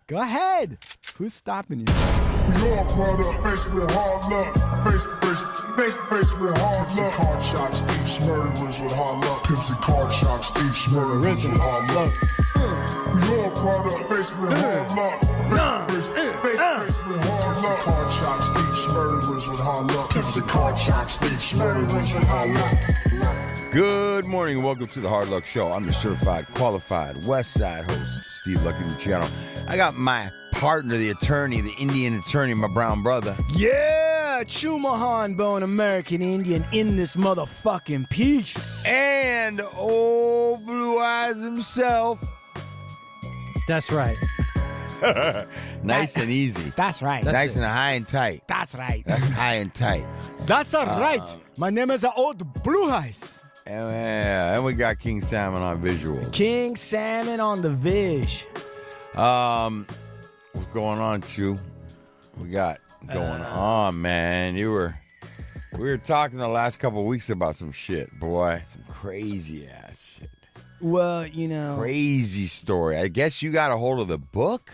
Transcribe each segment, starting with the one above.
Go ahead. Who's stopping you? Your product, faced with hard luck. Faced with hard luck. Card shots, thieves, murderers with hard luck. Pimps and card shots, thieves, murderers with hard luck. Your product, faced with hard luck. Faced with hard luck. Card shots, thieves, murderers with hard luck. Pimps and card shots, thieves, murderers with hard luck. Good morning and welcome to the Hard Luck Show. I'm your certified, qualified West Side host, Steve Lucky Luciano. I got my partner, the attorney, the Indian attorney, my brown brother. Yeah, Chumahan Bone American Indian in this motherfucking piece. And old Blue Eyes himself. That's right. Nice and easy. That's right. Nice and high and tight. That's right. That's high and tight. That's right. My name is Old Blue Eyes. And we got King Salmon on visuals. King Salmon on the Vish. What's going on, Chew? We got going on, man. We were talking the last couple of weeks about some shit, boy. Some crazy ass shit. Well, you know. Crazy story. I guess you got a hold of the book,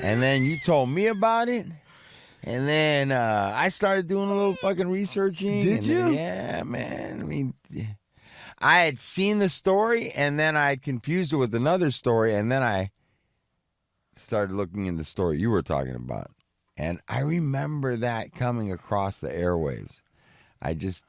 and then you told me about it. And then I started doing a little fucking researching. Did you? Yeah, man. I mean, I had seen the story, and then I confused it with another story, and then I started looking in the story you were talking about. And I remember that coming across the airwaves. I just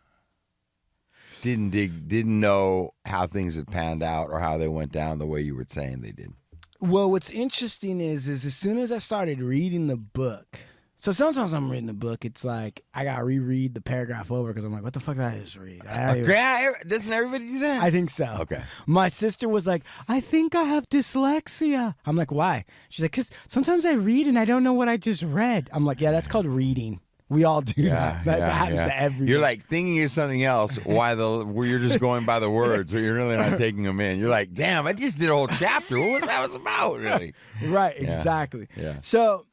didn't know how things had panned out or how they went down the way you were saying they did. Well, what's interesting is as soon as I started reading the book. So sometimes I'm reading the book, it's like I got to reread the paragraph over because I'm like, what the fuck did I just read? Doesn't everybody do that? I think so. Okay. My sister was like, I think I have dyslexia. I'm like, why? She's like, because sometimes I read and I don't know what I just read. I'm like, yeah, that's called reading. We all do that. That happens to everyone. You're like thinking of something else where you're just going by the words, but you're really not taking them in. You're like, damn, I just did a whole chapter. What was that about, really? Right, exactly. Yeah. So,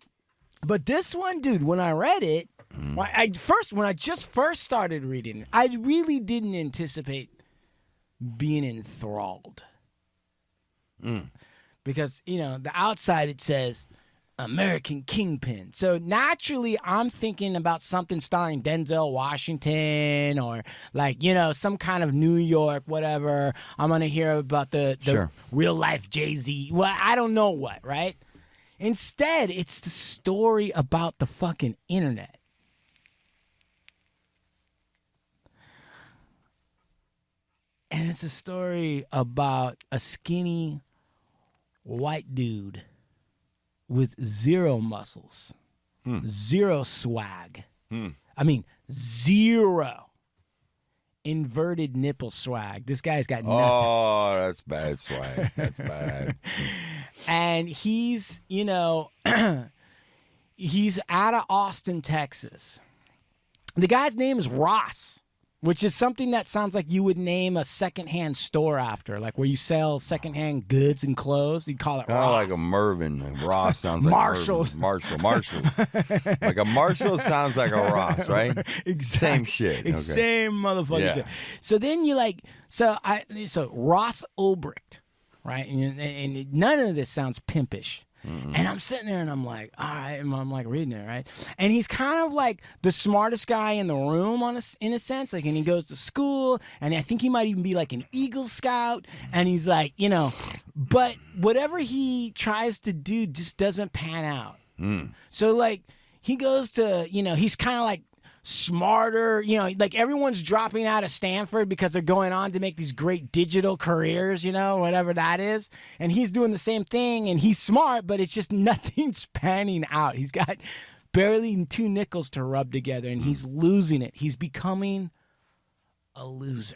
but this one, dude, when I read it, when I just first started reading it, I really didn't anticipate being enthralled. Because, you know, the outside it says American Kingpin. So naturally, I'm thinking about something starring Denzel Washington or like, you know, some kind of New York, whatever. I'm going to hear about the real life Jay-Z. Well, I don't know what, right? Instead, it's the story about the fucking internet. And it's a story about a skinny white dude with zero muscles, zero swag. I mean, zero inverted nipple swag. This guy's got nothing. Oh, that's bad swag. That's bad. And he's, you know, he's out of Austin, Texas. The guy's name is Ross, which is something that sounds like you would name a secondhand store after, like where you sell secondhand goods and clothes. You call it Kind of Ross. like a Mervyn. Ross sounds like Marshalls. Marshalls. Like a Marshall sounds like a Ross, right? Exactly. Same shit. Okay. Same motherfucking shit. So then you like, so Ross Ulbricht, right? And none of this sounds pimpish. And I'm sitting there and I'm like, all right, and I'm like reading it, right? And he's kind of like the smartest guy in the room in a sense, like, and he goes to school, and I think he might even be like an Eagle Scout, and he's like, you know, but whatever he tries to do just doesn't pan out. So like he goes to, you know, he's kind of like smarter, you know, like everyone's dropping out of Stanford because they're going on to make these great digital careers, you know, whatever that is. And he's doing the same thing, and he's smart, but it's just nothing's panning out. He's got barely 2 nickels to rub together, and he's losing it. He's becoming a loser.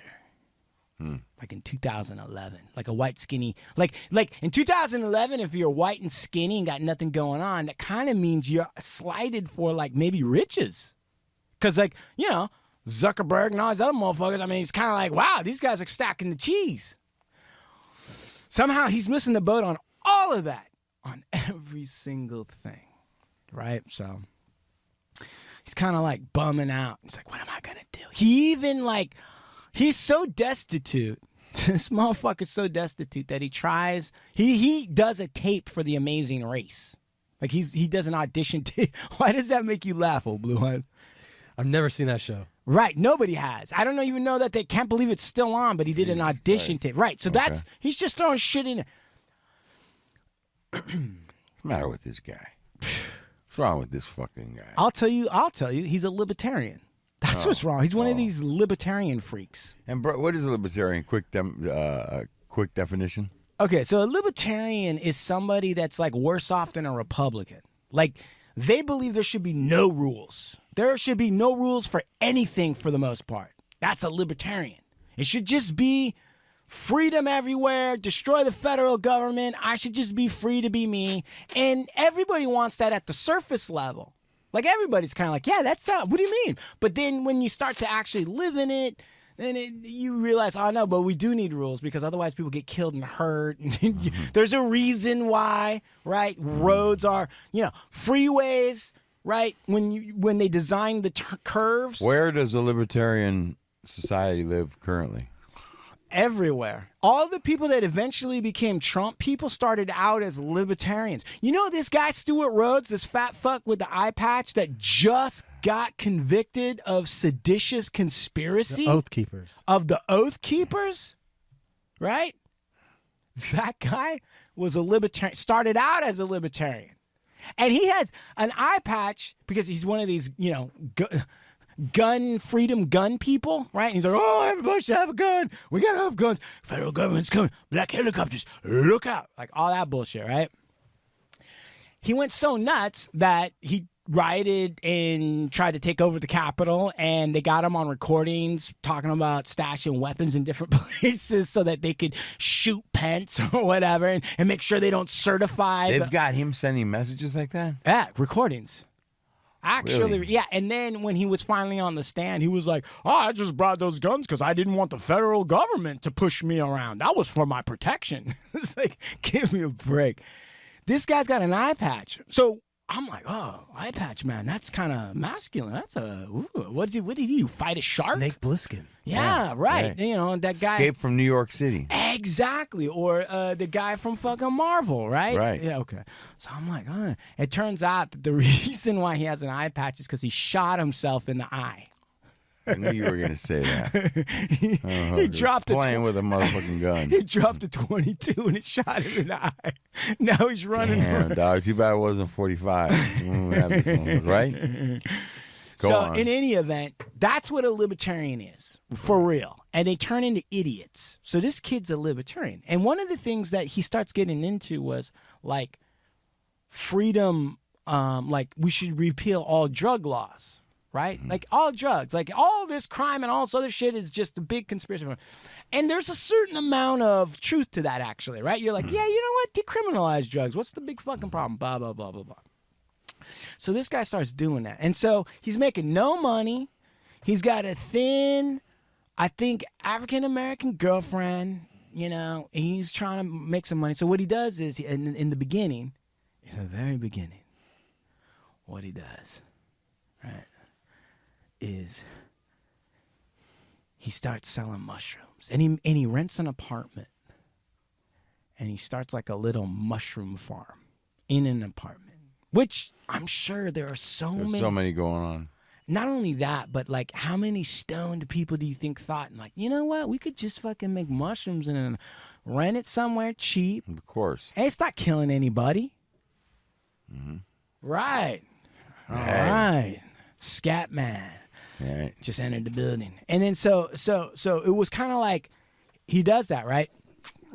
Like in 2011, like a white skinny, like in 2011, if you're white and skinny and got nothing going on, that kind of means you're slighted for like maybe riches. Because, like, you know, Zuckerberg and all these other motherfuckers, I mean, it's kind of like, wow, these guys are stacking the cheese. Somehow he's missing the boat on all of that, on every single thing, right? So he's kind of like bumming out. He's like, what am I going to do? He even, like, he's so destitute This motherfucker's so destitute that he does a tape for The Amazing Race. Like he does an audition tape. Why does that make you laugh, old blue eyes? I've never seen that show. Right, nobody has. I don't even know that they can't believe it's still on, but he did an audition tape. Right, so he's just throwing shit in. What's the matter with this guy? What's wrong with this fucking guy? I'll tell you, he's a libertarian. That's what's wrong. He's one of these libertarian freaks. And bro, what is a libertarian? Quick definition. Okay, so a libertarian is somebody that's like worse off than a Republican. Like they believe there should be no rules. There should be no rules for anything for the most part. That's a libertarian. It should just be freedom everywhere, destroy the federal government. I should just be free to be me. And everybody wants that at the surface level. Like everybody's kind of like, yeah, that's what do you mean? But then when you start to actually live in it, then you realize, oh no, but we do need rules because otherwise people get killed and hurt. There's a reason why, right? Roads are, freeways, right? When they design the curves. Where does a libertarian society live currently? Everywhere. All the people that eventually became Trump people started out as libertarians. You know this guy, Stuart Rhodes, this fat fuck with the eye patch that just got convicted of seditious conspiracy? The Oath Keepers. Of the Oath Keepers? Right? That guy was a libertarian, started out as a libertarian. And he has an eye patch because he's one of these, gun freedom gun people, right? And he's like, oh, everybody should have a gun. We gotta have guns. Federal government's coming. Black helicopters. Look out. Like all that bullshit, right? He went so nuts that he rioted and tried to take over the Capitol, and they got him on recordings talking about stashing weapons in different places so that they could shoot Pence or whatever and make sure they don't certify. They've got him sending messages like that? Yeah, recordings. Actually, Really? yeah. And then when he was finally on the stand, he was like, oh, I just brought those guns because I didn't want the federal government to push me around. That was for my protection. It's like, give me a break. This guy's got an eye patch. So I'm like, oh, eye patch, man. That's kind of masculine. That's what did he do? Fight a shark? Snake Plissken. Yeah, right. That guy. Escape from New York City. Exactly. Or the guy from fucking Marvel, right? Right. Yeah, okay. So I'm like, It turns out that the reason why he has an eye patch is because he shot himself in the eye. I knew you were going to say that. He dropped playing with a motherfucking gun. He dropped a 22 and it shot him in the eye. Now he's running. Damn, dog. Too bad it wasn't 45. Right? Go on. In any event, that's what a libertarian is, for real. And they turn into idiots. So this kid's a libertarian. And one of the things that he starts getting into was like freedom, like we should repeal all drug laws. Right? Like all drugs, like all this crime and all this other shit is just a big conspiracy. And there's a certain amount of truth to that, actually, right? You're like, yeah, you know what? Decriminalize drugs. What's the big fucking problem? Blah, blah, blah, blah, blah. So this guy starts doing that. And so he's making no money. He's got a thin, I think, African-American girlfriend, he's trying to make some money. So what he does is, in the beginning, in the very beginning, what he does, right? Is he starts selling mushrooms and he rents an apartment and he starts like a little mushroom farm in an apartment, which I'm sure there's so many going on. Not only that, but like how many stoned people do you think thought like, you know what, we could just fucking make mushrooms and rent it somewhere cheap. Of course. And it's not killing anybody. Mm-hmm. Right. All right. Scat man. Right. Just entered the building. And then so it was kind of like he does that, right?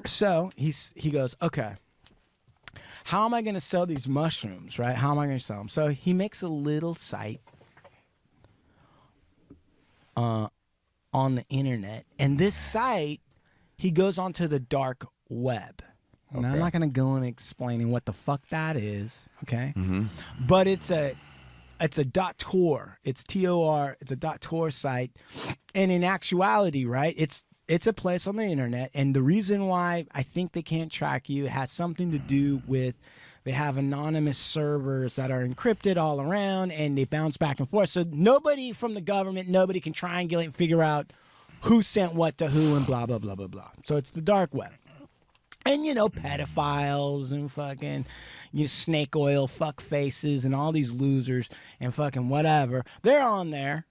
So he goes, okay, how am I going to sell these mushrooms, right? How am I going to sell them? So he makes a little site on the internet. And this site, he goes onto the dark web. Okay. Now, I'm not going to go into explaining what the fuck that is, okay? Mm-hmm. But it's a .tor. It's TOR. It's a .tor site. And in actuality, right, it's a place on the internet. And the reason why I think they can't track you has something to do with they have anonymous servers that are encrypted all around and they bounce back and forth. So nobody from the government, nobody can triangulate and figure out who sent what to who and blah, blah, blah, blah, blah. So it's the dark web. And, pedophiles and fucking, snake oil fuck faces and all these losers and fucking whatever. They're on there,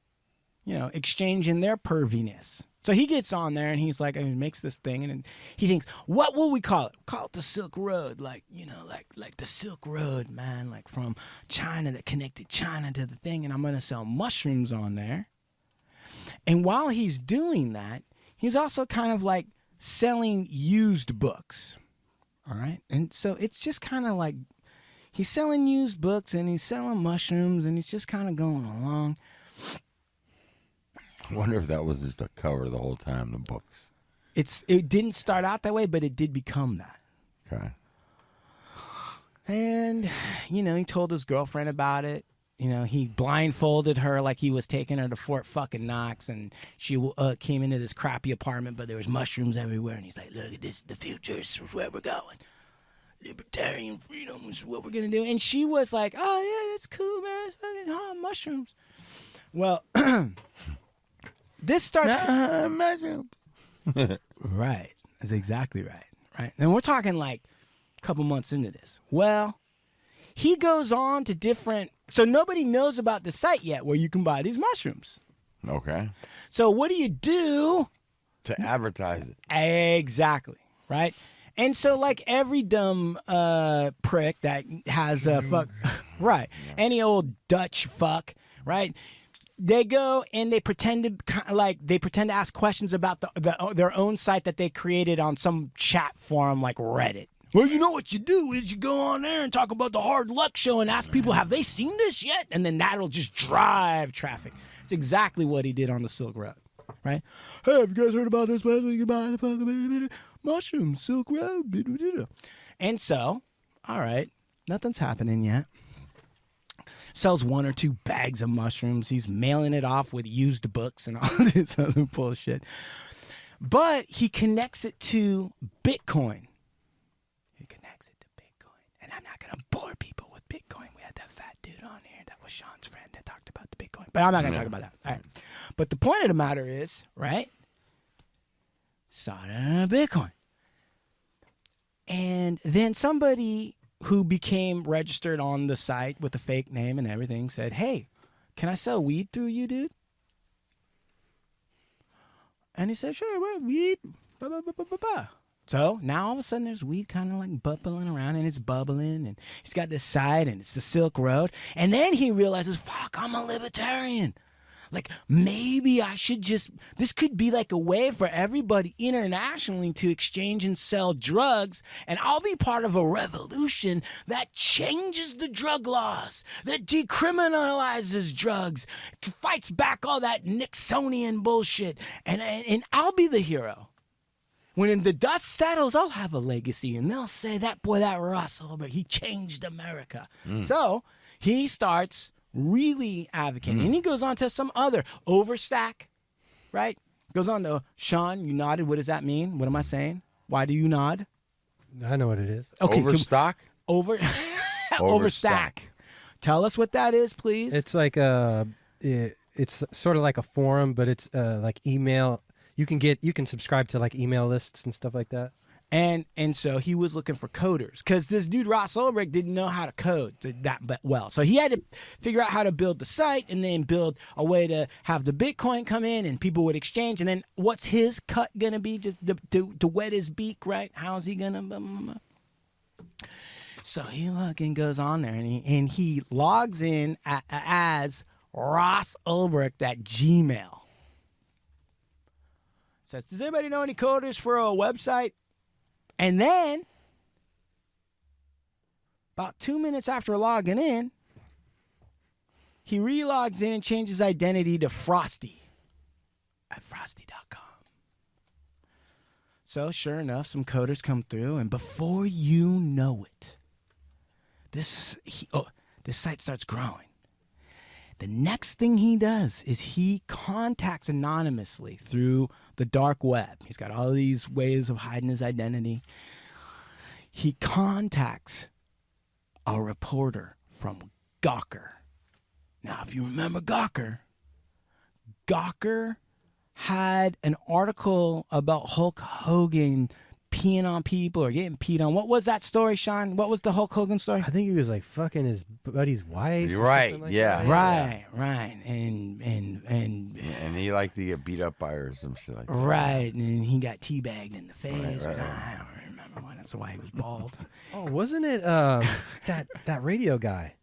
exchanging their perviness. So he gets on there and he's like, and he makes this thing and he thinks, what will we call it? Call it the Silk Road. Like the Silk Road, man, like from China that connected China to the thing. And I'm going to sell mushrooms on there. And while he's doing that, he's also kind of like selling used books. All right. And so it's just kind of like he's selling used books and he's selling mushrooms and he's just kind of going along. I wonder if that was just a cover the whole time, the books. It didn't start out that way, but it did become that. Okay. And, he told his girlfriend about it. He blindfolded her like he was taking her to Fort fucking Knox, and she came into this crappy apartment, but there was mushrooms everywhere. And he's like, look at this, the future is where we're going. Libertarian freedom is what we're going to do. And she was like, oh, yeah, that's cool, man. It's fucking mushrooms. Well, this starts... mushrooms. Right. That's exactly right. Right. And we're talking like a couple months into this. Well, he goes on to different... So nobody knows about the site yet where you can buy these mushrooms. Okay. So what do you do? To advertise it. Exactly. Right? And so like every dumb prick that has a fuck... Right. Any old Dutch fuck, right? They go and they pretend to ask questions about their own site that they created on some chat forum like Reddit. Well, what you do is you go on there and talk about the Hard Luck Show and ask people, have they seen this yet? And then that'll just drive traffic. It's exactly what he did on the Silk Road, right? Hey, have you guys heard about this? You can buy the fucking mushrooms, Silk Road. And so, all right, nothing's happening yet. Sells 1 or 2 bags of mushrooms. He's mailing it off with used books and all this other bullshit. But he connects it to Bitcoin. And I'm not going to bore people with Bitcoin. We had that fat dude on here. That was Sean's friend that talked about the Bitcoin. But I'm not going to talk about that. All right. But the point of the matter is, right? Started Bitcoin. And then somebody who became registered on the site with a fake name and everything said, hey, can I sell weed through you, dude? And he said, sure, what, weed? So now all of a sudden there's weed kind of like bubbling around and it's bubbling and he's got this side and it's the Silk Road. And then he realizes, fuck, I'm a libertarian. Like maybe I should this could be like a way for everybody internationally to exchange and sell drugs. And I'll be part of a revolution that changes the drug laws, that decriminalizes drugs, fights back all that Nixonian bullshit. And I'll be the hero. When the dust settles, I'll have a legacy, and they'll say, that boy, that Ross Ulbricht, he changed America. So he starts really advocating, and he goes on to some other Overstack, right? Goes on to, Sean, you nodded. What does that mean? What am I saying? Why do you nod? I know what it is. Okay, Overstock? Overstack. Tell us what that is, please. It's like it's sort of like a forum, but it's like email. You can subscribe to like email lists and stuff like that. And so he was looking for coders because this dude Ross Ulbricht didn't know how to code that well. So he had to figure out how to build the site and then build a way to have the Bitcoin come in and people would exchange. And then what's his cut gonna be? Just to wet his beak, right? How's he gonna? So he fucking goes on there and he logs in as Ross Ulbricht at Gmail. Says, does anybody know any coders for a website? And then, about 2 minutes after logging in, he relogs in and changes his identity to Frosty at frosty.com. So, sure enough, some coders come through, and before you know it, this site starts growing. The next thing he does is he contacts anonymously through the dark web. He's got all these ways of hiding his identity. He contacts a reporter from Gawker. Now, if you remember Gawker had an article about Hulk Hogan peeing on people or getting peed on. What was that story, Sean? What was the Hulk Hogan story? I think he was like fucking his buddy's wife. You're or right, something like yeah. that. Right. And he liked to get beat up by her or some shit like that. Right, and he got teabagged in the face. Right. I don't remember when. That's why he was bald. Oh, wasn't it that radio guy?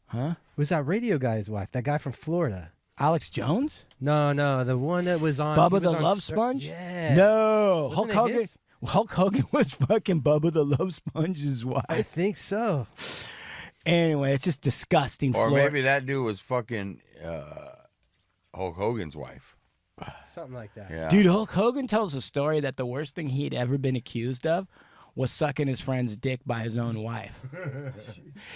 Huh? Was that radio guy's wife? That guy from Florida? Alex Jones? No, the one that was on Bubba he was the on Love Sir- Sponge? Yeah. No, Wasn't Hulk it Hogan. his? Hulk Hogan was fucking Bubba the Love Sponge's I wife. think so. Anyway, it's just disgusting. Or Florida. maybe that dude was fucking Hulk Hogan's wife. Something like that. Yeah. Dude, Hulk Hogan tells a story that the worst thing he'd ever been accused of was sucking his friend's dick by his own wife.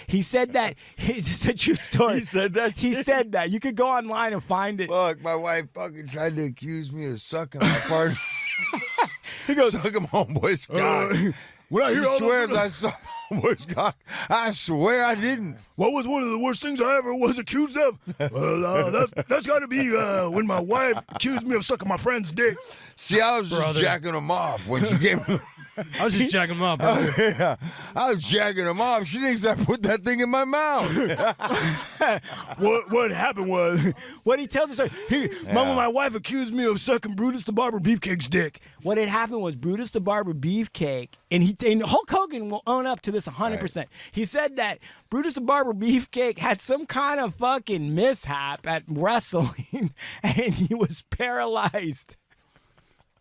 He said that. It's a true story. He said that He shit? said that. You could go online and find it. Fuck, my wife fucking tried to accuse me of sucking my partner. He goes, Sucking homeboy's cock. When I hear He all swears those, I sucked homeboy's cock. I swear I didn't. what was one of the worst things I ever was accused of? Well, that's got to be when my wife accused me of sucking my friend's dick. See, I was just jacking him off when she gave me. I was just jacking him up. Bro. Yeah, I was jacking him off. She thinks I put that thing in my mouth. What happened was, what he tells us, my wife accused me of sucking Brutus the Barber Beefcake's dick. what had happened was Brutus the Barber Beefcake, and Hulk Hogan will own up to this 100%. He said that Brutus the Barber Beefcake had some kind of fucking mishap at wrestling, and he was paralyzed.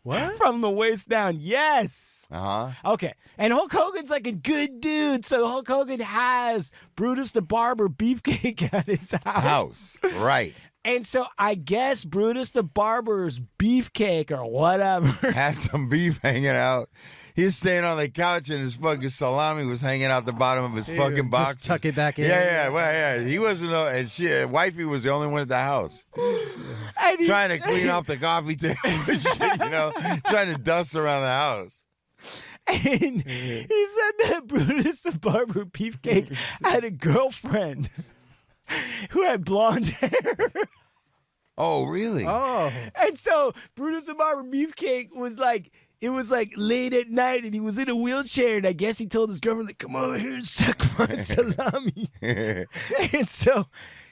What? From the waist down. Yes. Uh-huh. Okay. And Hulk Hogan's like a good dude. So Hulk Hogan has Brutus the Barber Beefcake at his house. Right. And so I guess Brutus the Barber's Beefcake or whatever. Had some beef hanging out. He was staying on the couch and his fucking salami was hanging out the bottom of his fucking box. Just tuck it back in. Yeah. He wasn't, and wifey was the only one at the house. And he- Trying to clean off the coffee table and shit, trying to dust around the house. And he said that Brutus the Barber Beefcake had a girlfriend who had blonde hair. Oh, really? Oh. And so Brutus the Barber Beefcake was like, it was like late at night and he was in a wheelchair and I guess he told his girlfriend, like, come over here and suck my salami. And so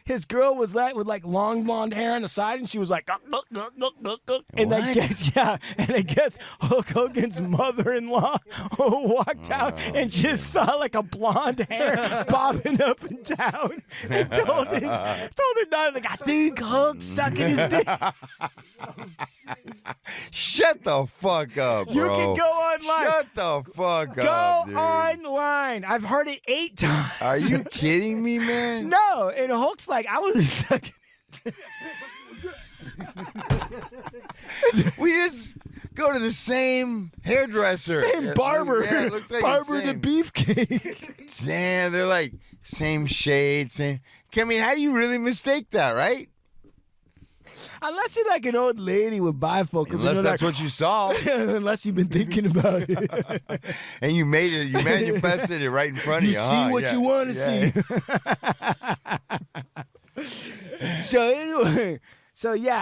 his girl was like with like long blonde hair on the side and she was like, "Guk, guk, guk, guk, guk." And I guess Hulk Hogan's mother-in-law walked out and just saw like a blonde hair bobbing up and down and told her daughter, like, I think Hulk's sucking his dick. Shut the fuck up, bro. You can go online. Shut the fuck Go up, dude. online. I've heard it 8 times. Are you kidding me, man? No, and Hulk's like, I was sucking. We just go to the same hairdresser. Same barber. Yeah, it looks like Barber the same. Beefcake. Damn, they're like same shade, same. I mean, how do you really mistake that, right? Unless you're like an old lady with bifocals. Unless and that's like, what you saw unless you've been thinking about it. and you made it, you manifested it right in front of You you. see what you want to see. So anyway, so he goes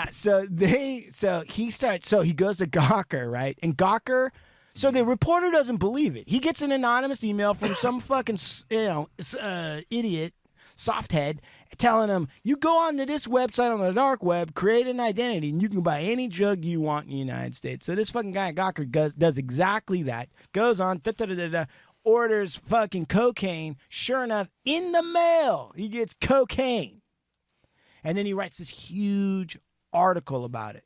to Gawker, right? And Gawker, so the reporter doesn't believe it. He gets an anonymous email from some fucking idiot, softhead, telling him, you go onto this website on the dark web, create an identity, and you can buy any drug you want in the United States. So this fucking guy at Gawker does exactly that. Goes on, orders fucking cocaine. Sure enough, in the mail, he gets cocaine. And then he writes this huge article about it.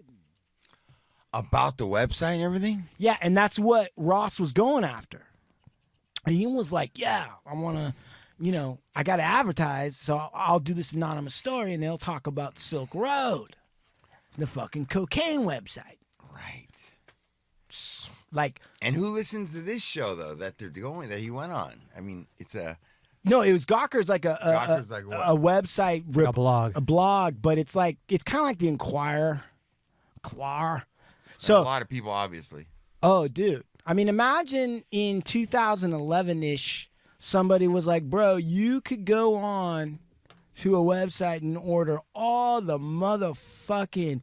About the website and everything? Yeah, and that's what Ross was going after. And he was like, yeah, I want to, I got to advertise, so I'll do this anonymous story, and they'll talk about Silk Road, the fucking cocaine website. Right. Like, And who listens to this show, though, that he went on? I mean, it's a... no, it was Gawker's like Gawker's like what? a website. Like a blog. A blog, but it's kind of like the Inquirer. So a lot of people, obviously. Oh, dude. I mean, imagine in 2011-ish, somebody was like, bro, you could go on to a website and order all the motherfucking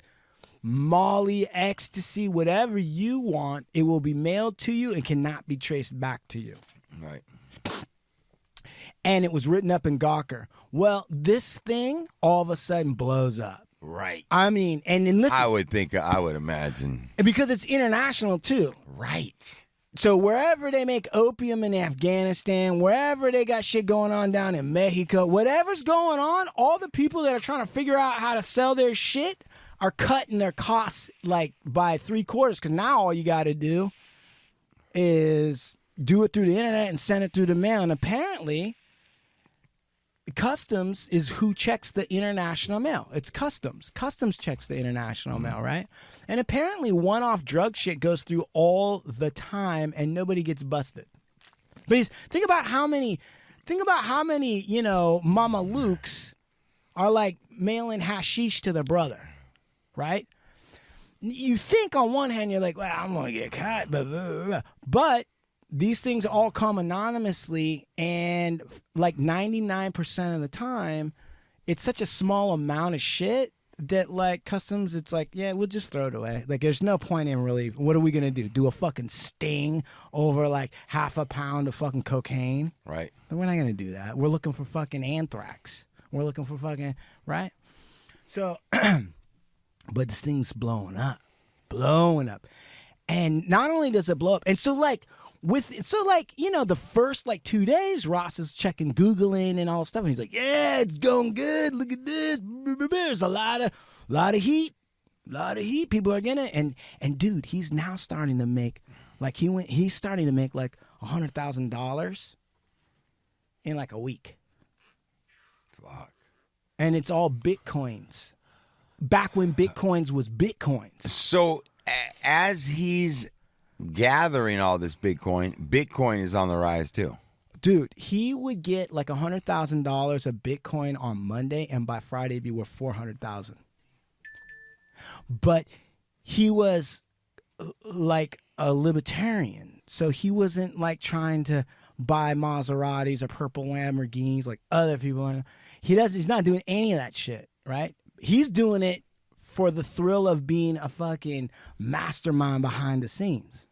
Molly, ecstasy, whatever you want, it will be mailed to you and cannot be traced back to you. Right. And it was written up in Gawker. Well, this thing all of a sudden blows up. Right. I mean, and then listen. I would imagine. Because it's international too. Right. So wherever they make opium in Afghanistan, wherever they got shit going on down in Mexico, whatever's going on, all the people that are trying to figure out how to sell their shit are cutting their costs like by 3/4. Because now all you got to do is do it through the internet and send it through the mail. And apparently, Customs is who checks the international mail. It's Customs. Customs checks the international mail, right? And apparently one-off drug shit goes through all the time and nobody gets busted. But think about how many, you know, Mama Lukes are like mailing hashish to their brother, right? You think on one hand, you're like, well, I'm going to get caught, blah, blah, blah, blah. But these things all come anonymously, and like 99% of the time, it's such a small amount of shit that like Customs, it's like, yeah, we'll just throw it away. Like there's no point in really, what are we going to do? Do a fucking sting over like half a pound of fucking cocaine? Right. We're not going to do that. We're looking for fucking anthrax. We're looking for fucking, right? So, but this thing's blowing up. And not only does it blow up, and so like, you know, the first like 2 days, Ross is checking, Googling and all stuff. And he's like, yeah, it's going good. Look at this. There's a lot of heat. People are getting it. And dude, he's now starting to make like, he's starting to make like $100,000 in like a week. Fuck. And it's all Bitcoins. Back when Bitcoins was Bitcoins. So as he's gathering all this Bitcoin is on the rise too. Dude, he would get like $100,000 of Bitcoin on Monday, and by Friday it'd be worth $400,000. But he was like a libertarian, so he wasn't like trying to buy Maseratis or purple Lamborghinis like other people. He's not doing any of that shit, right? He's doing it for the thrill of being a fucking mastermind behind the scenes.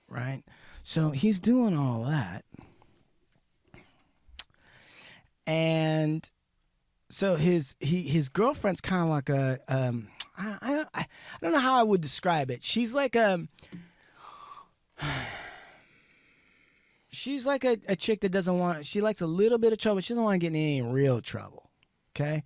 Right? So he's doing all that. And so his girlfriend's kind of like a I don't know how I would describe it. She's like a chick that doesn't want, she likes a little bit of trouble. She doesn't want to get in any real trouble. Okay?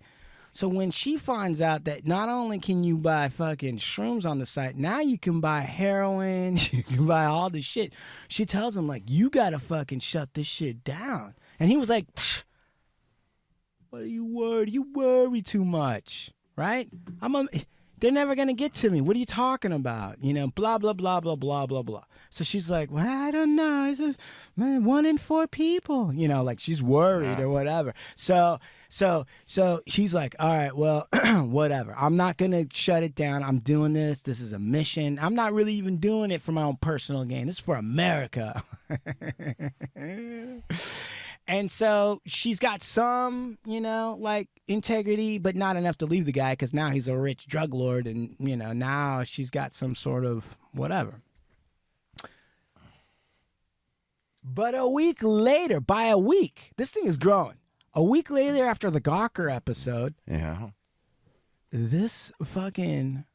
So when she finds out that not only can you buy fucking shrooms on the site, now you can buy heroin, you can buy all this shit. She tells him like, you gotta fucking shut this shit down. And he was like, what are you worried? You worry too much, right? They're never gonna get to me. What are you talking about? You know, blah, blah, blah, blah, blah, blah, blah. So she's like, well, I don't know. It's just, 1 in 4 people, you know, like she's worried or whatever. So she's like, all right, well, whatever. I'm not going to shut it down. I'm doing this. This is a mission. I'm not really even doing it for my own personal gain. This is for America. And so she's got some, you know, like integrity, but not enough to leave the guy because now he's a rich drug lord. And, you know, now she's got some sort of whatever. But a week later, by a week, this thing is growing. A week later after the Gawker episode, this fucking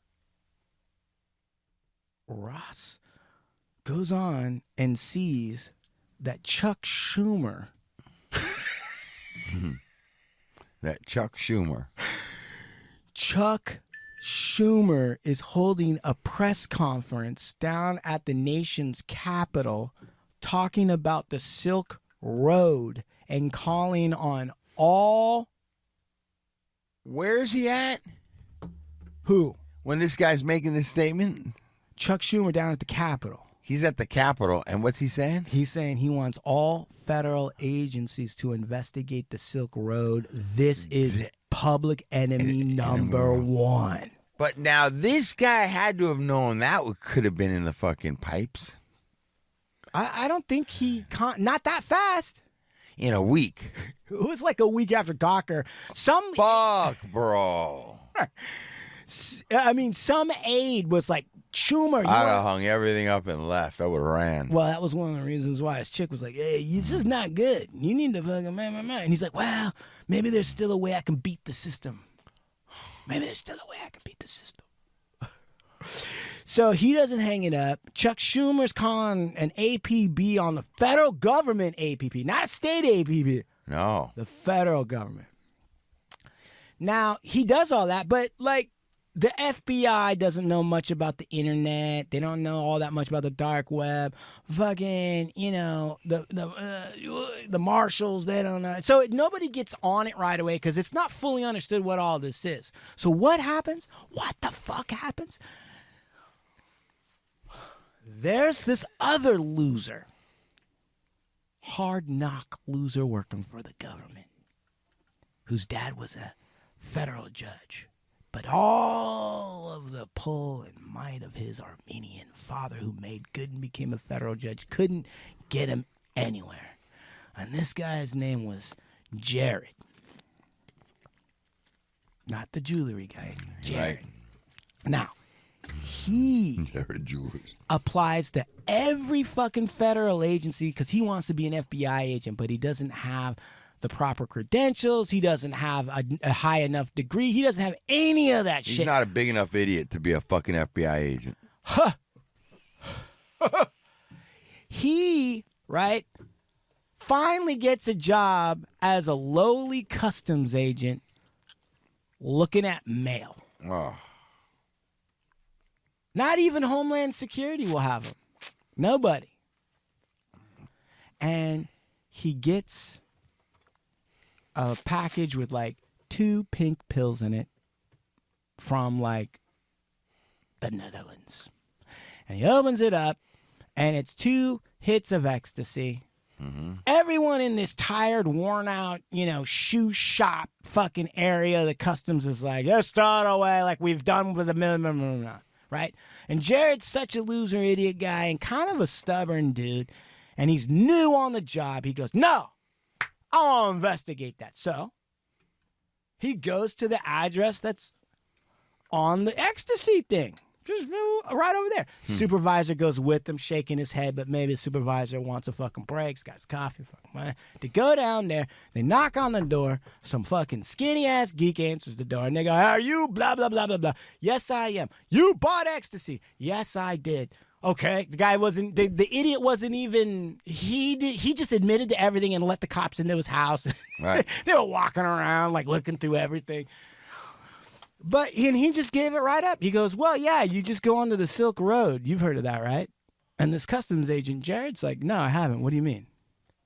Ross goes on and sees that Chuck Schumer Chuck Schumer is holding a press conference down at the nation's capital talking about the Silk Road and calling on all. Where's he at? Who? When this guy's making this statement? Chuck Schumer down at the Capitol. He's at the Capitol, and what's he saying? He's saying he wants all federal agencies to investigate the Silk Road. This is public enemy number one. But now this guy had to have known that could have been in the fucking pipes. I don't think not that fast. In a week. It was like a week after Gawker. Fuck, bro. I mean, some aide was like, Schumer, you I'd wanna-" have hung everything up and left. I would have ran. Well, that was one of the reasons why his chick was like, hey, this is not good. You need to fucking man. And he's like, well, maybe there's still a way I can beat the system. Maybe there's still a way I can beat the system. So he doesn't hang it up. Chuck Schumer's calling an APB on the federal government APB, not a state APB. No. The federal government. Now, he does all that, but like, the FBI doesn't know much about the internet. They don't know all that much about the dark web. Fucking, you know, the marshals, they don't know. So nobody gets on it right away because it's not fully understood what all this is. So what happens? What the fuck happens? There's this other loser. Hard knock loser working for the government. Whose dad was a federal judge. But all of the pull and might of his Armenian father, who made good and became a federal judge, couldn't get him anywhere. And this guy's name was Jared. Not the jewelry guy, Jared. Right. Now, he Jared Jewelers. applies to every fucking federal agency because he wants to be an FBI agent, but he doesn't have the proper credentials. He doesn't have a high enough degree. He doesn't have any of that He's shit. not a big enough idiot to be a fucking FBI agent. He, right, finally gets a job as a lowly customs agent looking at mail. Oh. Not even Homeland Security will have him. Nobody. And he gets a package with like 2 pink pills in it from like the Netherlands. And he opens it up and it's 2 hits of ecstasy. Mm-hmm. Everyone in this tired, worn out, you know, shoe shop fucking area, the customs is like, just start away like we've done with the minimum, right? And Jared's such a loser, idiot guy and kind of a stubborn dude. And he's new on the job. He goes, no, I want to investigate that. So he goes to the address that's on the ecstasy thing. Just right over there. Supervisor goes with him, shaking his head, but maybe the supervisor wants a fucking break. He's got his coffee. They go down there. They knock on the door. Some fucking skinny-ass geek answers the door, and they go, are you blah, blah, blah, blah, blah. Yes, I am. You bought ecstasy. Yes, I did. Okay, the guy wasn't, the idiot wasn't even, he just admitted to everything and let the cops into his house. Right. They were walking around, like, looking through everything. But he just gave it right up. He goes, well, yeah, you just go onto the Silk Road. You've heard of that, right? And this customs agent, Jared's like, no, I haven't. What do you mean?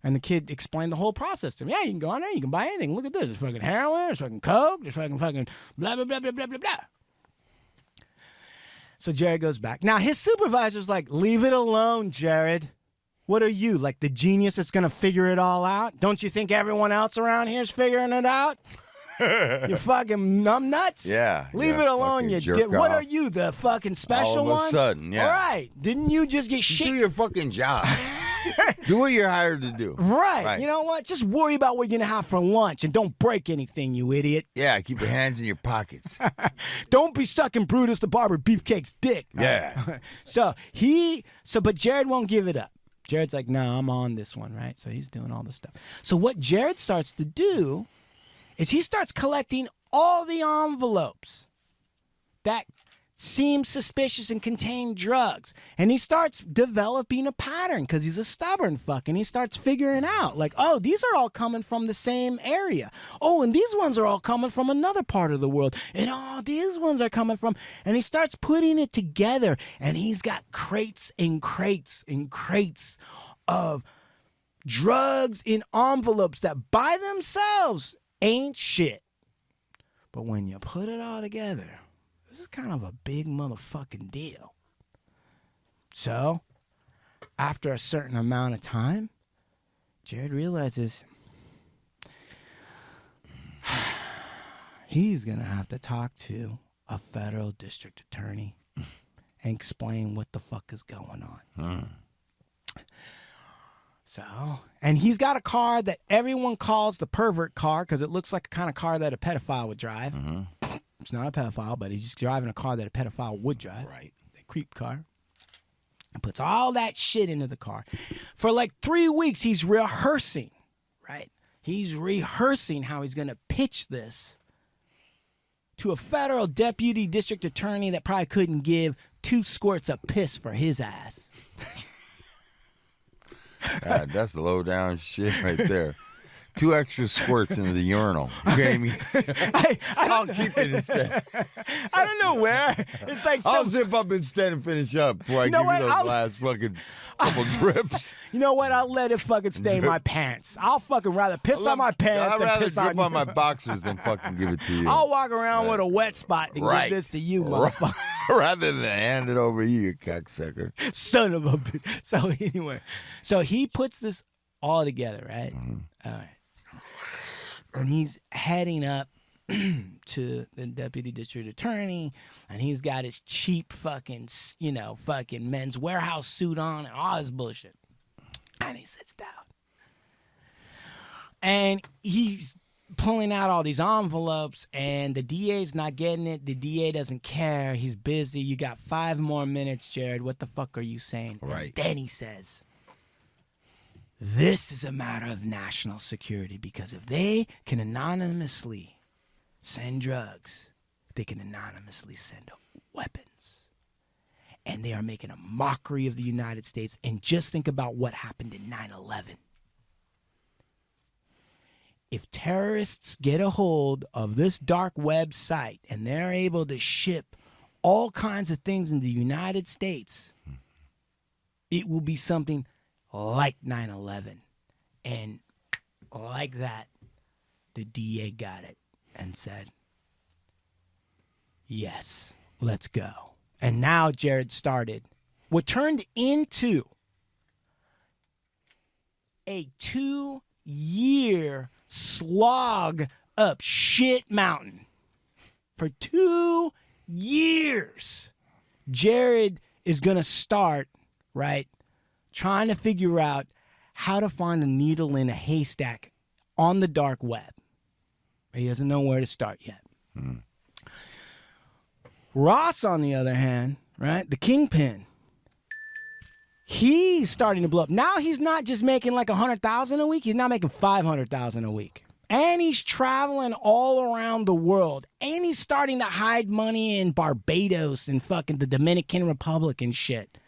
And the kid explained the whole process to him. Yeah, you can go on there. You can buy anything. Look at this. There's fucking heroin. There's fucking coke. There's fucking blah, blah, blah, blah, blah, blah, blah. So Jared goes back. Now, his supervisor's like, leave it alone, Jared. What are you, like the genius that's going to figure it all out? Don't you think everyone else around here is figuring it out? You fucking numbnuts? Yeah. Leave yeah, it alone, you dick. What are you, the fucking special one? All of a sudden, yeah. All right. Didn't you just get shit? Do your fucking job. Do what you're hired to do. Right. You know what? Just worry about what you're going to have for lunch and don't break anything, you idiot. Yeah, keep your hands in your pockets. Don't be sucking Brutus the Barber Beefcake's dick. Yeah. But Jared won't give it up. Jared's like, no, I'm on this one, right? So he's doing all this stuff. So what Jared starts to do is he starts collecting all the envelopes that seem suspicious and contain drugs. And he starts developing a pattern because he's a stubborn fuck. And he starts figuring out, like, oh, these are all coming from the same area. Oh, and these ones are all coming from another part of the world. And oh, these ones are coming from... And he starts putting it together. And he's got crates and crates and crates of drugs in envelopes that by themselves ain't shit. But when you put it all together, this is kind of a big motherfucking deal. So, after a certain amount of time, Jared realizes he's going to have to talk to a federal district attorney and explain what the fuck is going on. So, and he's got a car that everyone calls the pervert car because it looks like the kind of car that a pedophile would drive. He's not a pedophile, but he's just driving a car that a pedophile would drive. Right. The creep car. And puts all that shit into the car. For like 3 weeks, he's rehearsing, right? He's rehearsing how he's going to pitch this to a federal deputy district attorney that probably couldn't give 2 squirts of piss for his ass. God, that's low down shit right there. 2 extra squirts into the urinal. Jamie. I'll keep it instead. I don't know where. It's like I'll zip up instead and finish up before I give you those last fucking couple drips. You know what? I'll let it fucking stain my pants. I'll fucking rather piss on my pants I'd than rather piss drip on my boxers than fucking give it to you. I'll walk around with a wet spot and give this to you, motherfucker. Rather than hand it over to you, cocksucker. Son of a bitch. So anyway, so he puts this all together, right? All right. And he's heading up to the deputy district attorney, and he's got his cheap fucking, fucking Men's Warehouse suit on and all this bullshit. And he sits down. And he's pulling out all these envelopes, and the DA's not getting it. The DA doesn't care. He's busy. You got 5 more minutes, Jared. What the fuck are you saying? Right. And then he says, this is a matter of national security, because if they can anonymously send drugs, they can anonymously send weapons. And they are making a mockery of the United States. And just think about what happened in 9/11. If terrorists get a hold of this dark web site and they're able to ship all kinds of things in the United States, it will be something like 9/11. And like that, the DA got it and said, yes, let's go. And now Jared started what turned into a 2-year slog up shit mountain. For 2 years, Jared is going to start, right, trying to figure out how to find a needle in a haystack on the dark web. He doesn't know where to start yet. Ross, on the other hand, right, the kingpin, he's starting to blow up. Now he's not just making like $100,000 a week. He's now making $500,000 a week. And he's traveling all around the world. And he's starting to hide money in Barbados and fucking the Dominican Republic and shit.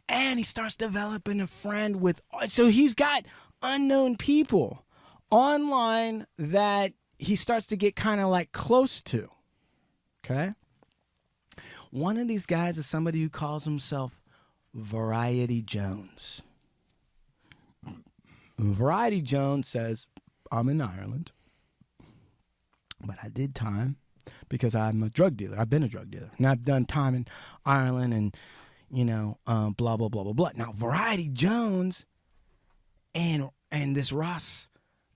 And he starts developing a friend with, so he's got unknown people online that he starts to get kind of like close to. Okay? One of these guys is somebody who calls himself Variety Jones. Variety Jones says, I'm in Ireland, but I did time because I'm a drug dealer. I've been a drug dealer. And I've done time in Ireland and, blah, blah, blah, blah, blah. Now, Variety Jones and this Ross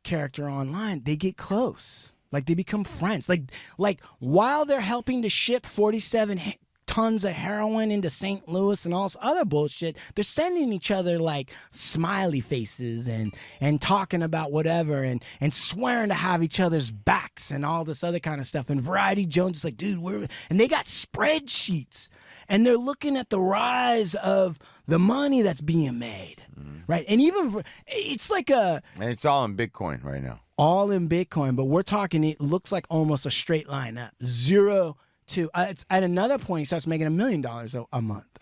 character online, they get close. Like, they become friends. Like while they're helping to ship 47 tons of heroin into St. Louis and all this other bullshit, they're sending each other like smiley faces and talking about whatever and swearing to have each other's backs and all this other kind of stuff. And Variety Jones is like, dude, and they got spreadsheets and they're looking at the rise of the money that's being made, right? And even it's like and it's all in Bitcoin right now. All in Bitcoin, but we're talking, it looks like almost a straight line up. 0 to, it's at another point, he starts making $1 million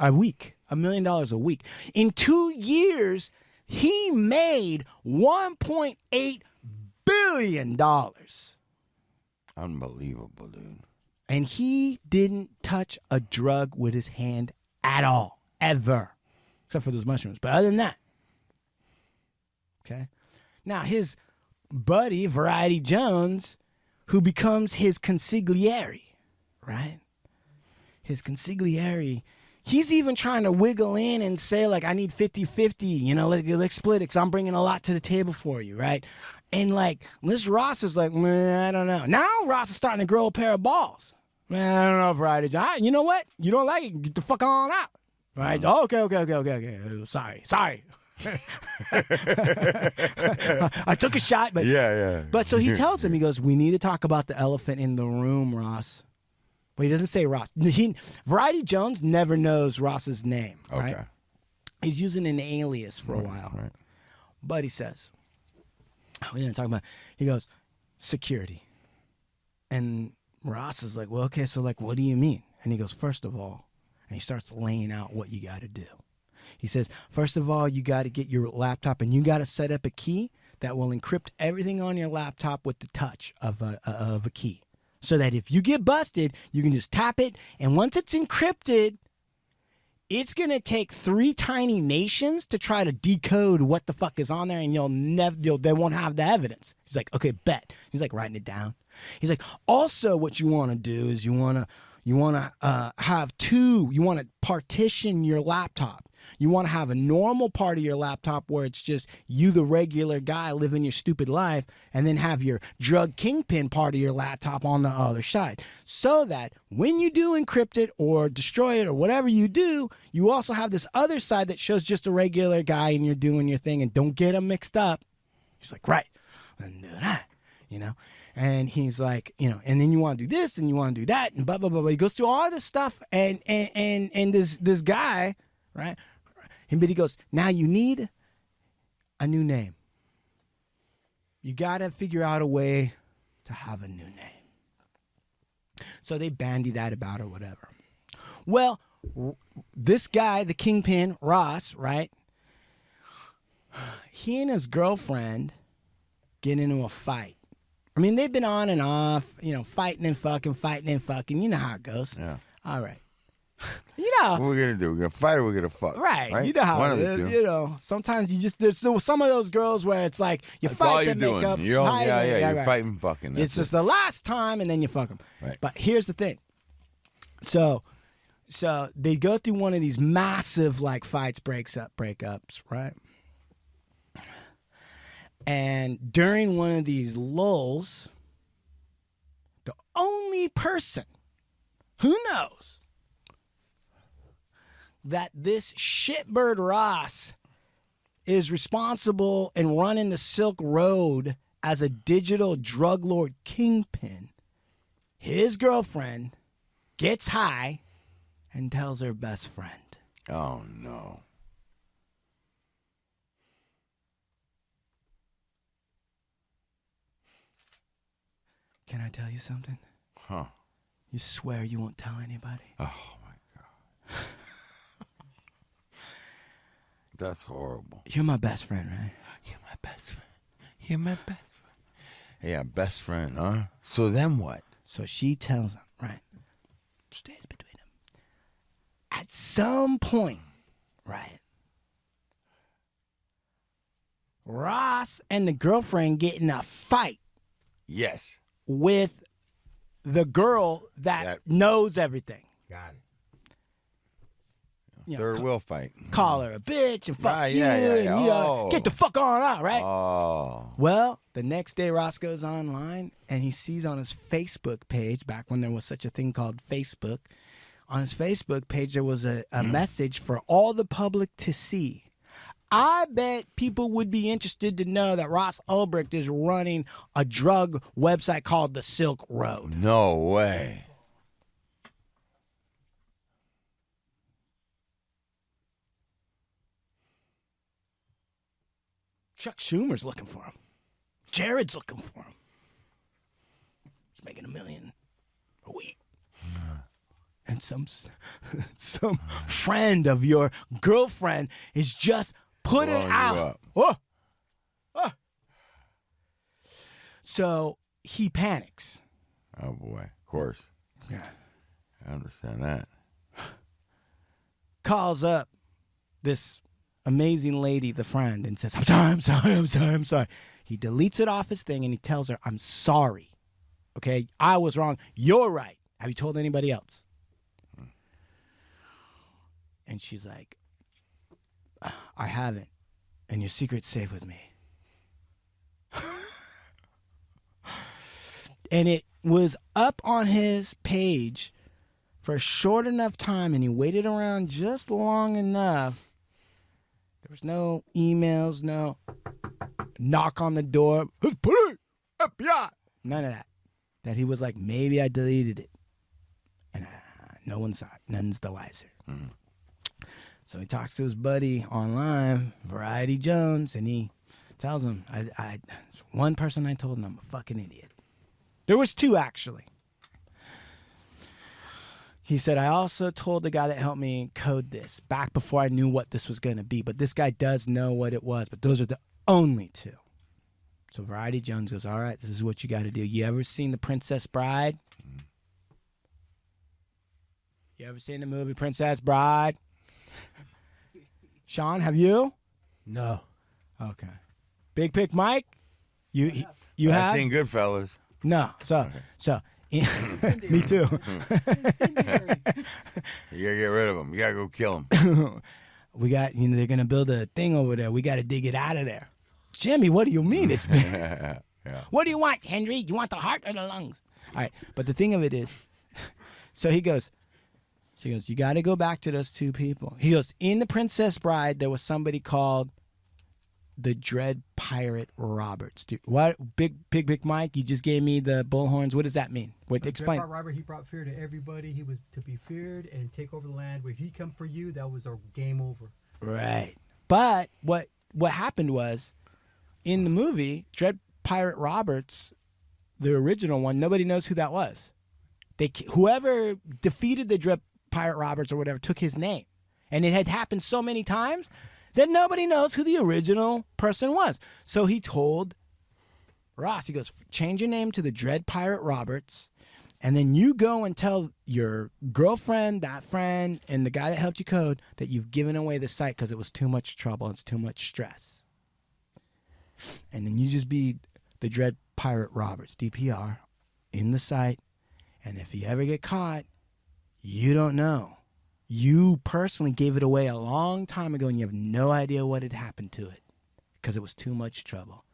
a week. $1 million a week. In 2 years, he made $1.8 billion. Unbelievable, dude. And he didn't touch a drug with his hand at all, ever. Except for those mushrooms. But other than that, okay? Now, his buddy, Variety Jones, who becomes his consigliere, right? His consigliere, he's even trying to wiggle in and say, like, I need 50-50, let's split it because I'm bringing a lot to the table for you, right? And, like, this Ross is like, I don't know. Now Ross is starting to grow a pair of balls. Man, I don't know, Variety Jones. You know what? You don't like it? Get the fuck on out. Right? Oh, okay. Sorry. I took a shot, but yeah. But so he tells him, he goes, we need to talk about the elephant in the room, Ross. But he doesn't say Ross. Variety Jones never knows Ross's name, right? Okay. He's using an alias for a while. Right. But he says, we didn't talk about, he goes, security. And Ross is like, well, okay, so like, what do you mean? And he goes, first of all, and he starts laying out what you got to do. He says, first of all, you got to get your laptop and you got to set up a key that will encrypt everything on your laptop with the touch of a key. So that if you get busted, you can just tap it. And once it's encrypted, it's going to take 3 tiny nations to try to decode what the fuck is on there. And they won't have the evidence. He's like, okay, bet. He's like writing it down. He's like, also what you want to do is you want to have 2, you want to partition your laptop. You want to have a normal part of your laptop where it's just you, the regular guy, living your stupid life, and then have your drug kingpin part of your laptop on the other side. So that when you do encrypt it or destroy it or whatever you do, you also have this other side that shows just a regular guy and you're doing your thing and don't get them mixed up. He's like, right, and do that, you know? And he's like, you know, and then you want to do this and you want to do that and blah, blah, blah, blah. He goes through all this stuff and this guy, right? But he goes, now you need a new name. You got to figure out a way to have a new name. So they bandy that about or whatever. Well, this guy, the kingpin, Ross, right? He and his girlfriend get into a fight. I mean, they've been on and off, you know, fighting and fucking. You know how it goes. Yeah. All right. You know. What are we going to do? We're going to fight or we're going to fuck? Right. You know how One it of the is. two. You know, sometimes you just, there's some of those girls where it's like, you That's fight, all they you're make doing. up. You're right. fighting fucking. That's It's just the last time and then you fuck them. Right. But here's the thing. So they go through one of these massive like fights, breakups, right? And during one of these lulls, the only person who knows that this shitbird Ross is responsible and running the Silk Road as a digital drug lord kingpin, his girlfriend gets high and tells her best friend. Oh, no. Can I tell you something? Huh. You swear you won't tell anybody? Oh, my God. That's horrible. You're my best friend, right? You're my best friend. You're my best friend. Yeah, best friend, huh? So then what? So she tells him, right? Stays between them. At some point, right? Ross and the girlfriend get in a fight Yes. with the girl that knows everything. Got it. You know, Third wheel fight. call her a bitch and fuck Right, you, yeah. and you know, Oh. get the fuck on out, right? Oh. Well, the next day Ross goes online and he sees on his Facebook page, back when there was such a thing called Facebook, on his Facebook page there was a message for all the public to see. I bet people would be interested to know that Ross Ulbricht is running a drug website called the Silk Road. No way. Chuck Schumer's looking for him. Jared's looking for him. He's making $1 million a week. And some friend of your girlfriend is just putting Blowing you out. up. Oh. So he panics. Oh, boy. Of course. Yeah. I understand that. Calls up this amazing lady, the friend, and says, I'm sorry. He deletes it off his thing and he tells her, I'm sorry. Okay? I was wrong. You're right. Have you told anybody else? And she's like, I haven't. And your secret's safe with me. And it was up on his page for a short enough time, and he waited around just long enough. There was no emails, no knock on the door. Who's police? FBI? None of that. That he was like, maybe I deleted it. No one saw it. None's the wiser. So he talks to his buddy online, Variety Jones, and he tells him, one person I told him I'm a fucking idiot. There was two, actually. He said, I also told the guy that helped me code this back before I knew what this was going to be. But this guy does know what it was. But those are the only two. So Variety Jones goes, all right, this is what you got to do. You ever seen The Princess Bride? You ever seen the movie Princess Bride? Sean, have you? No. Okay. Big Pick Mike? You I've have? seen Goodfellas. No. So me too. You gotta get rid of them. You gotta go kill them. We got, they're going to build a thing over there. We got to dig it out of there. Jimmy, what do you mean it's big? Yeah. What do you want, Henry? You want the heart or the lungs? All right. But the thing of it is, so he goes, you got to go back to those two people. He goes, in The Princess Bride, there was somebody called the Dread Pirate Roberts. Dude, what? Big Mike, you just gave me the bullhorns. What does that mean? Explain. Dread Pirate Robert, he brought fear to everybody. He was to be feared and take over the land. If he come for you, that was our game over. Right. But what happened was, in the movie, Dread Pirate Roberts, the original one, nobody knows who that was. Whoever defeated the Dread Pirate Roberts or whatever took his name. And it had happened so many times that nobody knows who the original person was. So he told Ross, he goes, change your name to the Dread Pirate Roberts, and then you go and tell your girlfriend, that friend, and the guy that helped you code that you've given away the site because it was too much trouble, it's too much stress. And then you just be the Dread Pirate Roberts, DPR, in the site, and if you ever get caught, you don't know. You personally gave it away a long time ago and you have no idea what had happened to it because it was too much trouble.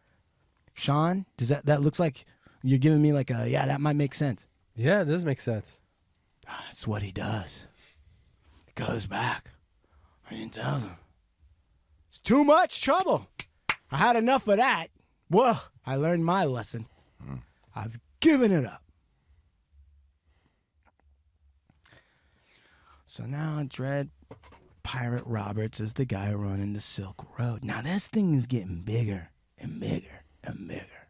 Sean, does that looks like you're giving me like that might make sense. Yeah, it does make sense. That's what he does. He goes back and he tells him, it's too much trouble. I had enough of that. Well, I learned my lesson. I've given it up. So now Dread Pirate Roberts is the guy running the Silk Road. Now this thing is getting bigger and bigger and bigger.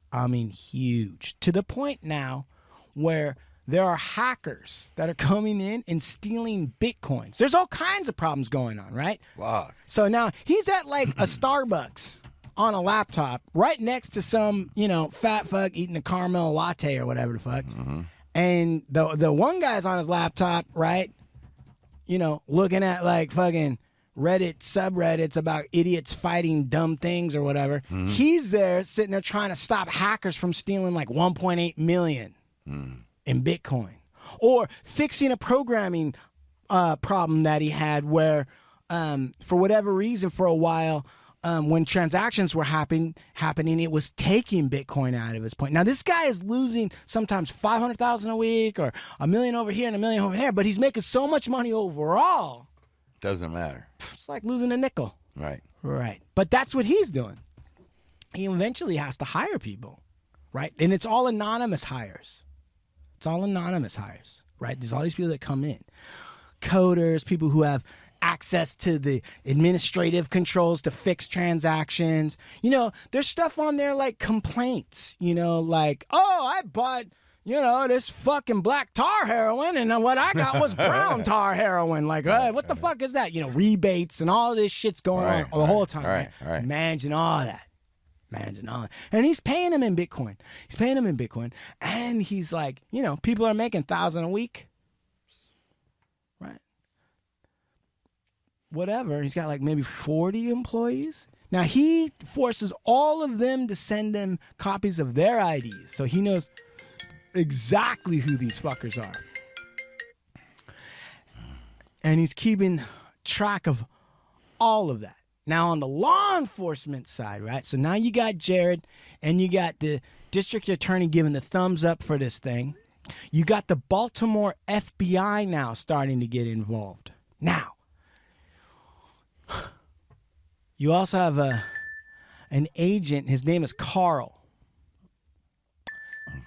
I mean huge. To the point now where there are hackers that are coming in and stealing Bitcoins. There's all kinds of problems going on, right? Wow. So now he's at like a Starbucks on a laptop right next to some, fat fuck eating a caramel latte or whatever the fuck. Mm-hmm. And the one guy's on his laptop, right? Looking at like fucking Reddit subreddits about idiots fighting dumb things or whatever. Mm-hmm. He's there sitting there trying to stop hackers from stealing like 1.8 million in Bitcoin, or fixing a programming problem that he had where, for whatever reason, for a while, when transactions were happening, it was taking Bitcoin out of his point. Now this guy is losing sometimes 500,000 a week or $1 million over here and $1 million over here, but he's making so much money overall. Doesn't matter. It's like losing a nickel. Right. Right. But that's what he's doing. He eventually has to hire people, right? And it's all anonymous hires. Right? There's all these people that come in. Coders, people who have access to the administrative controls to fix transactions. There's stuff on there like complaints, like, oh, I bought, this fucking black tar heroin and what I got was brown tar heroin. Like, what the fuck is that? Rebates and all this shit's going on the whole time. Right. Managing all that. And he's paying him in Bitcoin. And he's like, people are making $1,000 a week. Right. Whatever. He's got like maybe 40 employees. Now he forces all of them to send them copies of their IDs. So he knows exactly who these fuckers are. And he's keeping track of all of that. Now on the law enforcement side, right? So now you got Jared and you got the district attorney giving the thumbs up for this thing. You got the Baltimore FBI now starting to get involved. Now, you also have an agent. His name is Carl.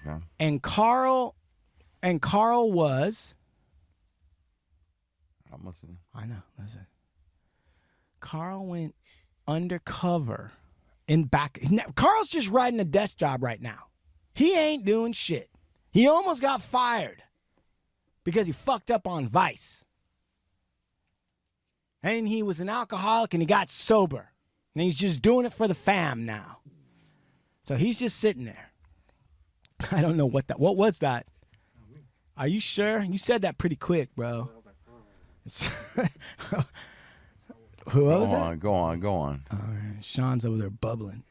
Okay. And Carl was must have. I know. Listen. Carl went undercover in back. Carl's just riding a desk job right now. He ain't doing shit. He almost got fired because he fucked up on Vice. And he was an alcoholic and he got sober. And he's just doing it for the fam now. So he's just sitting there. I don't know what was that? Are you sure? You said that pretty quick, bro. Who was that? Go on. All right. Sean's over there bubbling.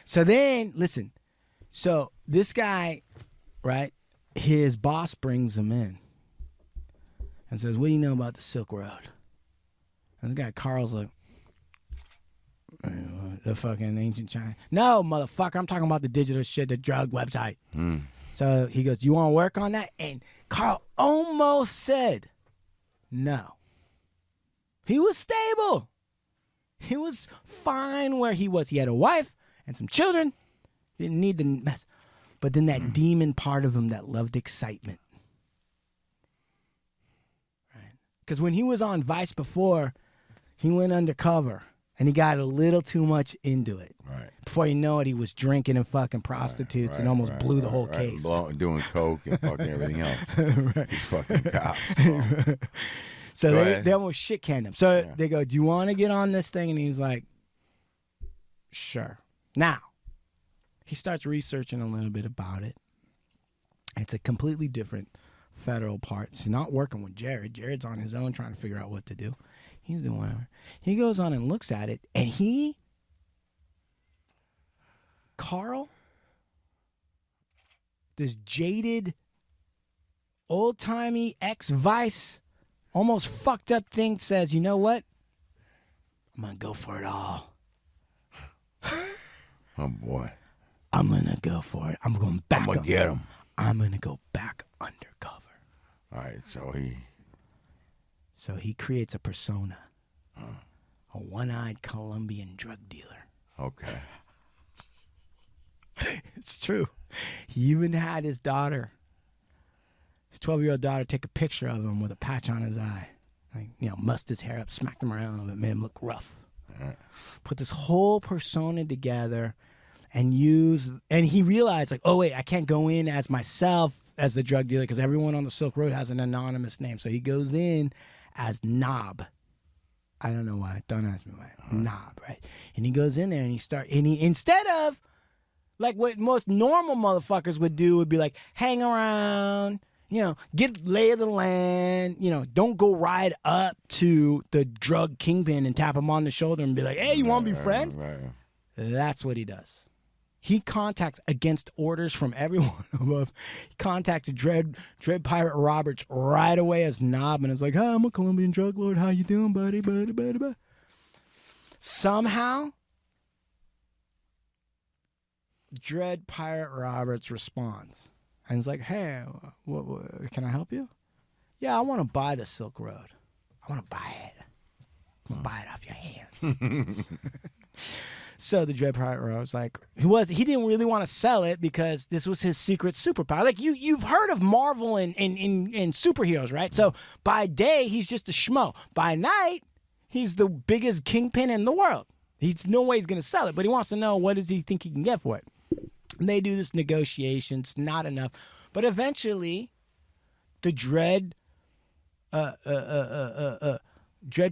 So then, listen. So this guy, right, his boss brings him in and says, what do you know about the Silk Road? And the guy, Carl's like, the fucking ancient China. No, motherfucker, I'm talking about the digital shit, the drug website. So he goes, you want to work on that? And Carl almost said no. He was stable. He was fine where he was. He had a wife and some children. Didn't need the mess. But then that demon part of him that loved excitement. Right? Because when he was on Vice before, he went undercover. And he got a little too much into it. Right. Before you know it, he was drinking and fucking prostitutes and almost blew the whole case. Doing coke and fucking everything else. Right. These fucking cops. So they almost shit canned him. So they go, do you want to get on this thing? And he's like, sure. Now, he starts researching a little bit about it. It's a completely different federal part. He's not working with Jared. Jared's on his own trying to figure out what to do. He's doing whatever. He goes on and looks at it, and Carl, this jaded, old-timey, ex-Vice, almost fucked up thing says, you know what? I'm going to go for it all. Oh, boy. I'm going to go for it. I'm going back. I'm going to get him. I'm going to go back undercover. All right, So he creates a persona, a one-eyed Colombian drug dealer. Okay. It's true. He even had his 12-year-old daughter, take a picture of him with a patch on his eye. Like, mussed his hair up, smacked him around a little bit, made him look rough. Right. Put this whole persona together and he realized, like, oh, wait, I can't go in as myself as the drug dealer because everyone on the Silk Road has an anonymous name. So he goes in as Knob. I don't know why. Don't ask me why. Knob, right? And he goes in there and he instead of like what most normal motherfuckers would do would be like hang around, get lay of the land, don't go right up to the drug kingpin and tap him on the shoulder and be like, hey, you want to be friends? Right. That's what he does. He contacts against orders from everyone above. He contacts Dread Pirate Roberts right away as Knob and is like, hi, I'm a Colombian drug lord. How you doing, buddy? Somehow, Dread Pirate Roberts responds. And he's like, hey, what, can I help you? Yeah, I want to buy the Silk Road. I want to buy it. I'm going to buy it off your hands. So the Dread Pirate Roberts like, he didn't really want to sell it because this was his secret superpower. Like you've heard of Marvel and superheroes, right? So by day, he's just a schmo. By night, he's the biggest kingpin in the world. He's no way he's going to sell it, but he wants to know what does he think he can get for it. And they do this negotiation. It's not enough. But eventually, the Dread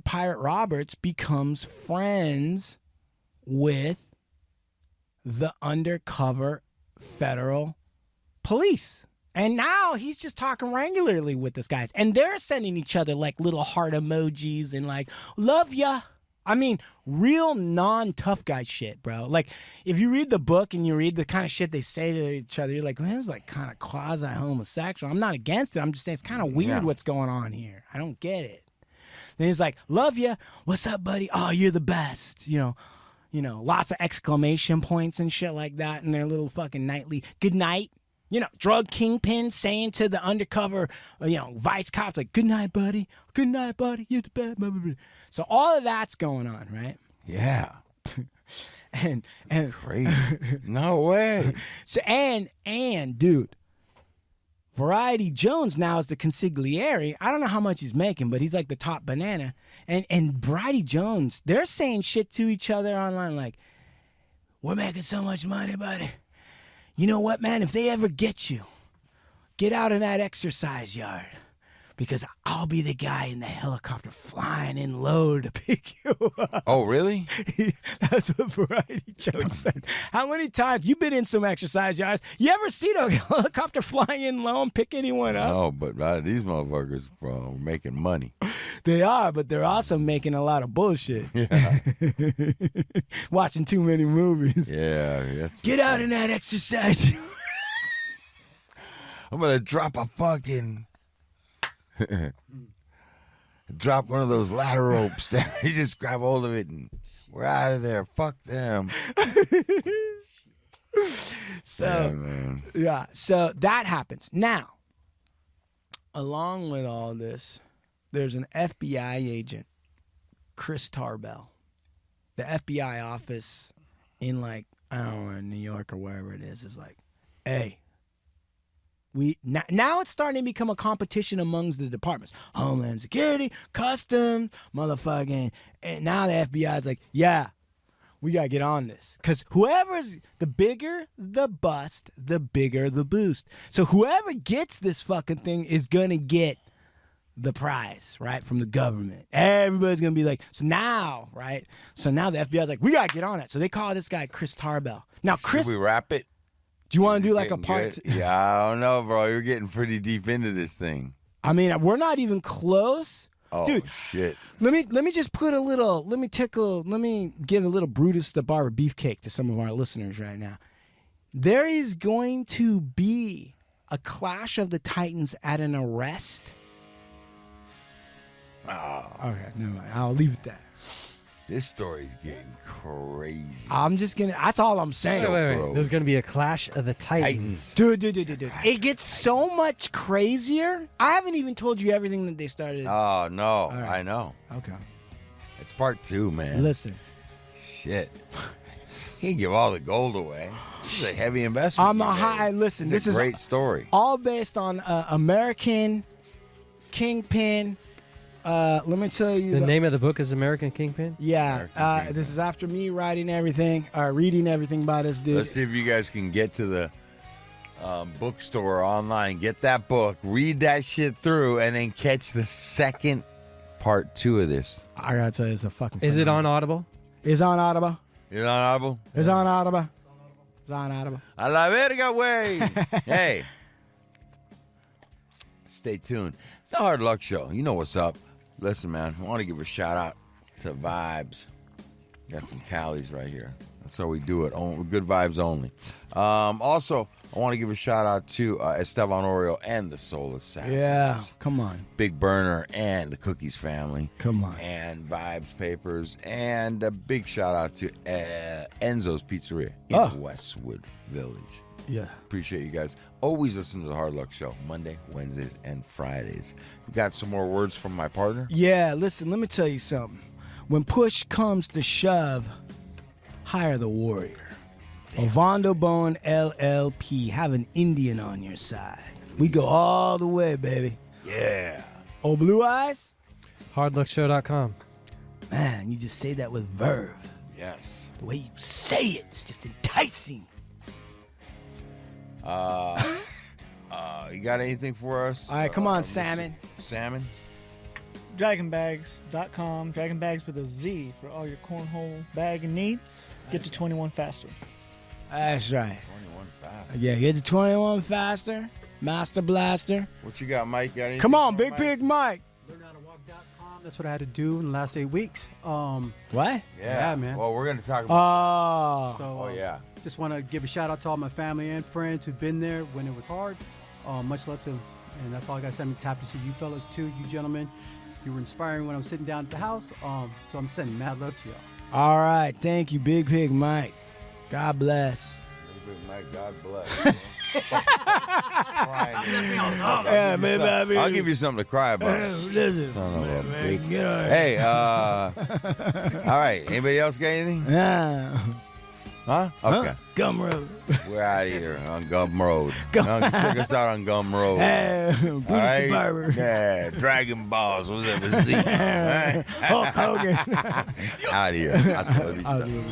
Pirate Roberts becomes friends with the undercover federal police. And now he's just talking regularly with this guys. And they're sending each other like little heart emojis and like, love ya. I mean, real non-tough guy shit, bro. Like, if you read the book and you read the kind of shit they say to each other, you're like, man, this is like kind of quasi-homosexual. I'm not against it. I'm just saying it's kind of weird what's going on here. I don't get it. Then he's like, love ya. What's up, buddy? Oh, you're the best. Lots of exclamation points and shit like that in their little fucking nightly good night. Drug kingpin saying to the undercover, Vice cops like, good night, buddy. Good night, buddy. You're the best. So all of that's going on, right? Yeah. and crazy. No way. So and dude, Variety Jones now is the consigliere. I don't know how much he's making, but he's like the top banana. And Variety Jones, they're saying shit to each other online like, we're making so much money, buddy. You know what, man? If they ever get you, get out in that exercise yard. Because I'll be the guy in the helicopter flying in low to pick you up. Oh, really? That's what Variety Jones said. How many times you been in some exercise yards? You ever seen a helicopter flying in low and pick anyone up? No, but these motherfuckers, bro, are making money. They are, but they're also making a lot of bullshit. Yeah. Watching too many movies. Yeah. Get out in that exercise yard. I'm going to drop a fucking... drop one of those ladder ropes down. You just grab hold of it and we're out of there. Fuck them. So that happens. Now, along with all this, there's an FBI agent, Chris Tarbell. The FBI office in like, I don't know, in New York or wherever it is like, hey, now it's starting to become a competition amongst the departments. Homeland Security, Customs, motherfucking. And now the FBI is like, yeah, we got to get on this. Because whoever's the bigger the bust, the bigger the boost. So whoever gets this fucking thing is going to get the prize, right, from the government. Everybody's going to be like, so now the FBI's like, we got to get on it. So they call this guy Chris Tarbell. Now, Chris. Should we wrap it? Do you want to do like a part? Yeah, I don't know, bro. You're getting pretty deep into this thing. I mean, we're not even close. Oh, dude, shit. Let me just put let me give a little Brutus the Barber beefcake to some of our listeners right now. There is going to be a Clash of the Titans at an arrest. Oh, Okay, never mind. I'll leave it there. this story's getting crazy. That's all I'm saying. Wait. There's going to be a Clash of the Titans. Dude. It gets so much crazier. I haven't even told you everything that they started. Oh, no. right. I know. Okay. It's part 2, man. Listen. Shit. He can give all the gold away. This is a heavy investment. I'm a high. Listen, this is a great story. All based on American Kingpin. Let me tell you. The name of the book is American Kingpin? Yeah. American This is after me reading everything about this dude. Let's see if you guys can get to the bookstore or online, get that book, read that shit through, and then catch the second part 2 of this. I gotta tell you, it's a fucking. Is it on Audible? It's on Audible. You know, Audible? It's on Audible. It's on Audible. A la verga, way. Hey. Stay tuned. It's the Hard Luck Show. You know what's up. Listen, man, I want to give a shout out to Vibes. Got some Callies right here. That's how we do it. Good vibes only. Also, I want to give a shout out to Esteban Oriol and the Soul Assassins. Yeah, come on. Big Burner and the Cookies family. Come on. And Vibes Papers. And a big shout out to Enzo's Pizzeria in Westwood Village. Yeah. Appreciate you guys. Always listen to the Hard Luck Show. Monday, Wednesdays, and Fridays. We got some more words from my partner? Yeah, listen, let me tell you something. When push comes to shove, hire the warrior. Ovando Bone LLP. Have an Indian on your side. We go all the way, baby. Yeah. Oh, Blue Eyes? Hardluckshow.com. Man, you just say that with verve. Yes. The way you say it's just enticing. You got anything for us? All right, come on, Salmon. Salmon? Dragonbags.com. Dragonbags with a Z for all your cornhole bagging needs. Get to 21 faster. That's right. 21 fast. Yeah, get to 21 faster. Master Blaster. What you got, Mike? Got anything Come on, for Big Mike? Big Mike. LearnHowToWalk.com. That's what I had to do in the last 8 weeks. What? Yeah, man. Well, we're going to talk about So, yeah. Just want to give a shout out to all my family and friends who've been there when it was hard. Much love to them. And that's all I got to say. I'm happy to see you fellas too, you gentlemen. You were inspiring when I was sitting down at the house. So I'm sending mad love to y'all. All right. Thank you, Big Pig Mike. God bless. Big Big Mike, God bless. Yeah, man, I'll give you something to cry about. Listen, Son of a man, bitch. get on. Hey, all right. Anybody else got anything? Yeah. Huh? Okay. Huh? Gum Road. We're out of here on Gum Road. Gum- Check us out on Gum Road. Bruce All right? the Barber. Yeah, Dragon Balls, whatever. Z. All right? Hulk Hogan. Out of here. Hasta la vista. I'll do it.